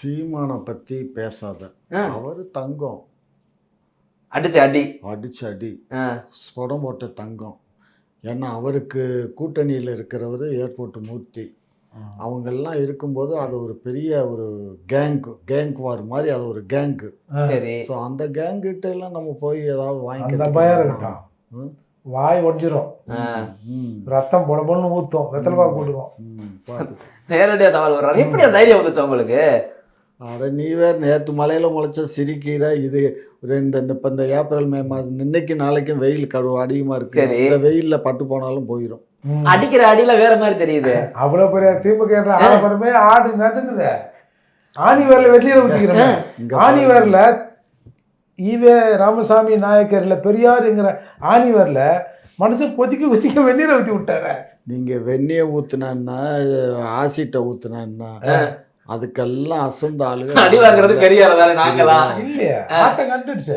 சீமானை பற்றி பேசாத. அவர் தங்கம். அடிச்சு அடி ஸ்படம் போட்ட தங்கம். ஏன்னா அவருக்கு கூட்டணியில் இருக்கிறவர் ஏர்போர்ட் மூர்த்தி. அவங்கெல்லாம் இருக்கும்போது அது ஒரு பெரிய ஒரு கேங்க் வார் மாதிரி, அது ஒரு கேங்கு. சரி. ஸோ அந்த கேங்கிட்ட எல்லாம் நம்ம போய் ஏதாவது அந்த பயம் இருக்கட்டும். வாய் ஒடிஞ்சிரும், ரத்தம் பொல பொண்ணு ஊற்றும், வெத்தலை போட்டுக்கும். நேரடியாக சவால் வர்றாரு. எப்படி தைரியம் வந்துச்சு உங்களுக்கு? அட நீ வேறு, நேற்று மலையில் முளைச்ச சிரிக்கீரை இது இப்போ இந்த ஏப்ரல் மே மாதம் இன்னைக்கு நாளைக்கும் வெயில் அதிகமாக இருக்கு. இந்த வெயிலில் பட்டு போனாலும் போயிடும். அடிக்கிற அடியில வேற மாதிரி தெரியுது. அவ்வளோ பெரிய திமுக ஆடப்படமே ஆடு நடுங்குது. ஆணி வேரில் வெள்ளியில் ஊற்றிக்கிறேன். ஆணி வேரில் ஈவே ராமசாமி நாயக்கர்ல பெரியாருங்கிற ஆணி வேரில் மனுஷன் கொதிக்க வெந்நீரை ஊற்றி விட்டார. நீங்கள் வெந்நீரை ஊற்றுனான்னா ஆசிட்டை ஊற்றுனான்னா அதுக்கெல்லாம் அசந்த ஆளுங்க அடி வாங்குறது பெரியார தானே. நாங்களா இல்லையா ஆட்டம் கண்டுடுச்சு.